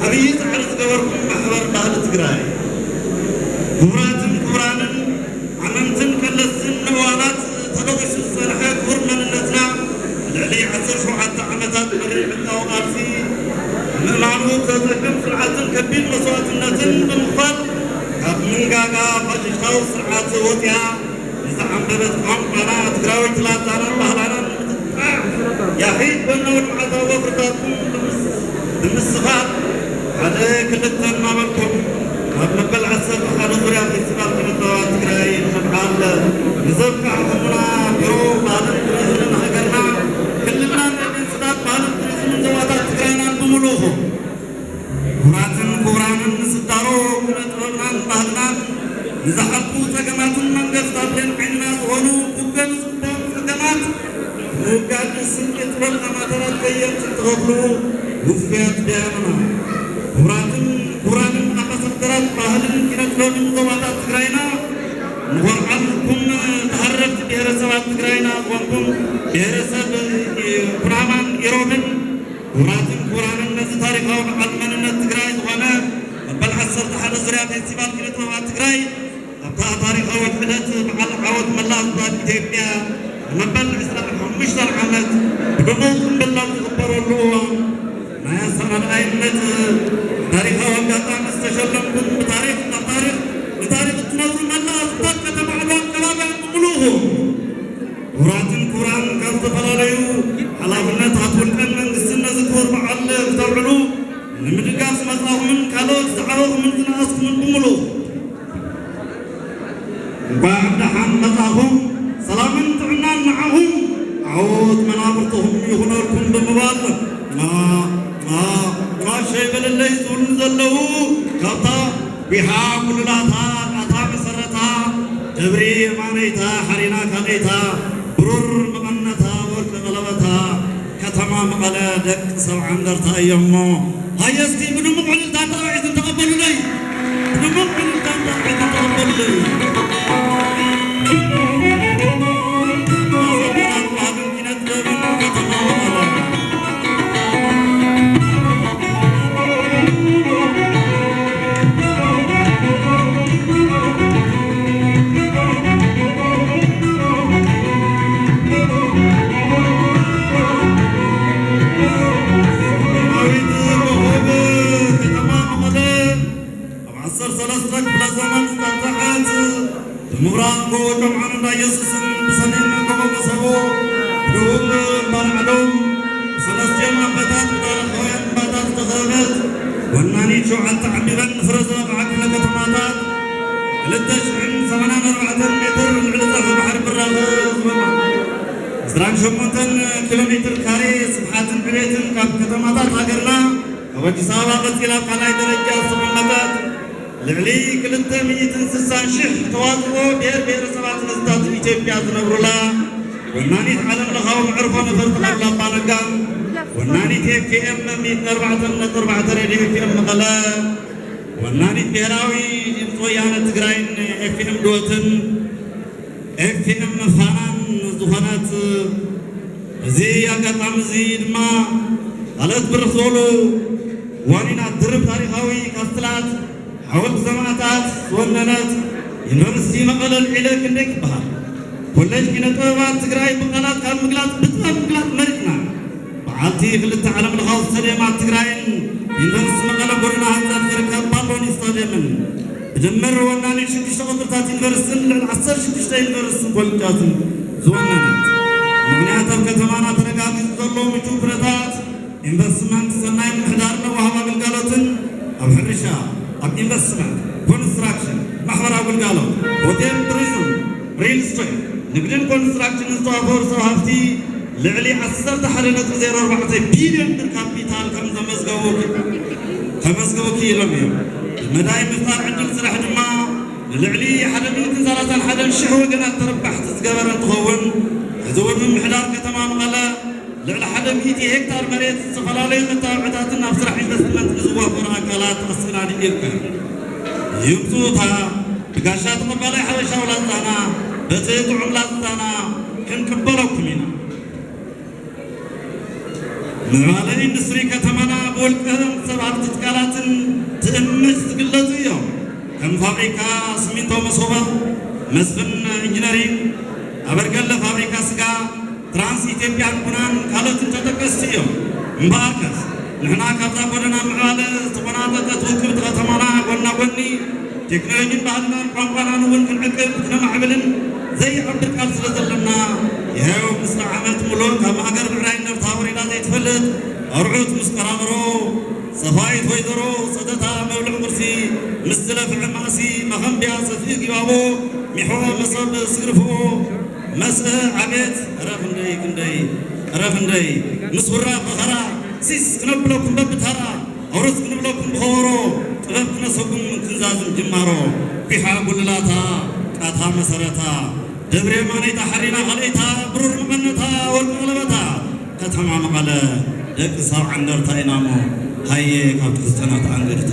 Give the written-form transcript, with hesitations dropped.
أبي تعرف قبركم محور بعد تقرأي كبران عممتن كلسن نوالات تلوش الصلاحات ورمن النتنا العلي عصر شو حتى عمتات مريح الأوقات في المعلوم تذكر سرعة كبير مصوات النتن بالمخال من قاقا فجشتاو سرعة وطيها نزعم ببت عمقنا تقراوي تلاتانا بهلانا يا حيد بنور معتا وفرتاتكم بالمصفات على كلتن ما ملكم نبل عسر على ضريا في سباق الدوات تقراي نبعال نزبق عمنا برو بعد التريزم هجرنا كلنا من سباق بعد التريزم دوات تقراينا بملوهم كوران نسدارو كنا بعدنا نزحقو تجمعات من قصدين عنا ونو كوكل سدام تجمعات وقعد السنة والأمانات كيان تتغفلوا وفيات بيانا كوران أقصدرات باهلن كنا تلون دوات تقراينا نورعلكم تهربت بهرسات تقراينا وانكم بهرسات برامان إيروبن كوران الناس تاريخها وعلمان الناس تقراي وانا بل حصلت على زريعة فيستيفال كنا دوات تقراي أبقى تاريخها وحدت مع العود ملاك ضد إثيوبيا نبل إسرائيل مش عملت بموت بالله تخبروا له ما يصير الأئمة تاريخها وقطع مستشلم بتاريخ التنظر ملا ضد كتب على كلام يقولوه كوران كذب فلاليو على بنات هتقول كان من السنة ذكور معل تقولوا من الجاس مطلع من كلام تعرض من الناس من بملوه بعد حن مطلعهم سلام تعنان معهم عود منابرتهم يهونكم بمبال ما شيء بل اللي يزول زلوا كتا بها كل لاتا كتا مسرتا جبري مانيتا حرينا كنيتا برور مغنتا ورك غلبتا كتما مقلا دك سبعان درتا يمو هاي يستي بنو مقعد الداتا عيد تقبلوا لي بنو مقعد الداتا عيد تقبلوا لي مغرانكو جمعنا لا يسسن بسنين كما بسبو دوم مرعلوم سلس جمع بدات بدار خوين بدات تخابت وناني شوعت عميرا نفرزا بعقل كتماتات للتشعن 84 متر العلزة في بحر براغ زران شمونتن كيلومتر كاري سبحات بليتن كاب كتماتات هاجرنا وجه سابا بسكيلا بقناي درجة سبحانات لعلي كلنت ميت انسسان شح تواضعو بير سبات نستات إثيوبيا تنبرولا وناني تعلم لخاو معرفة نفرت الأغلاب بانقام وناني تيب كي ام 104 ريديو كي ام مقلا وناني بيراوي صويانة تقراين اف ام دوتن اف ام فانان زخانات زي اقطعم زي ما غلط برخولو وانينا درب تاريخاوي كاستلات حول زمانات وننات يونيفرسيتي مقلل إلك إنك بها كلش كنا طبعا تقرأي بقنات كان مقلات مقلات مرينا بعالتي خلت تعلم الخاص سليمات تقرأين يونيفرسيتي مقلل قرنا هذا تركب بالون يستخدمن بجمر وناني شدي شغل تات يونيفرسيتي العصر شدي شتى يونيفرسيتي كل جاتن زوانات مغنيات الكتمانات تركاب يزلوا مجو برتات إنفستمنت سنايم حدارنا وهما بالقالوتن أو حرشة أب إنفستمنت كونستراكشن محور أقول قالوا هوتيل توريزم ريل ستيت نقدر كونستراكشن نستوفر صحفتي لعلي عصرت حرينة 0.4 بليون بالكابيتال كم زمزقوكي لميو المدايم مثال عندنا سلاح جماعة لعلي حدا من تنزالات حدا الشهوة قناة تربح تتقبر تخون زود من محلار كتمام غلا لعلى حدا 100 هكتار مريت سفلالي متابعتنا بسرح انفستمنت نزوا فراكالات أصلنا لإلكا يبتوتها بقاشات مبالي حوشا ولاتانا بتيتو عملاتانا كن كبروكم هنا ምዕባለ ኢንዱስትሪ ከተማና በወልቀም ሰባት ትካላትን ትእምት ትግለጽ እዮም ከም ፋብሪካ ሲሚንቶ መሶባ መስፍን ኢንጂነሪንግ አበርገለ ፋብሪካ ስጋ ትራንስ ኢትዮጵያን ቡናን ካልኦትን ተጠቀስቲ እዮም እምበኣርከስ ንሕና ካብዛ ጎደና ምዕባለ ዝተቆናጠጠት ውቅብቲ ከተማና ጎና ጎኒ ቴክኖሎጂን ባህልናን ቋንቋናን እውን ክንዕቅብ ክነማዕብልን ዘይዓብር ቃል ስለ ዘለና ይኸው ምስለ ዓመት ሙሉእ ካብ ሃገር ብዕራይ ነርታ ወሪዳ ዘይትፈልጥ ኣርዑት ምስ ቀራምሮ ሰፋይት ወይዘሮ ሰተታ መብልዕ ቁርሲ ምስ ዝለፍዕ ማእሲ መኸምቢያ ሰፊእ ጊባቦ ሚሕዎ መሰብ ስግርፍዎ መስእ ዓቤት ረፍ እንደይ ምስ ሁራ ፈኸራ ሲስ ክነብለኩም በብተራ ኣውርስ ክንብለኩም ብኸበሮ ጥበብ ክነሰኩም ክንዛዝም ጅማሮ ቢሓ ጉልላታ ቃታ መሰረታ ደብረ ማነይታ ሓሪና ኻልእታ ብሩር መቐነታ ወርቂ ቀለበታ ከተማ መቐለ ደቂ ሰብዓ እንደርታ ኢናሞ ሃየ ካብ ትኽስተናት ኣንገድታ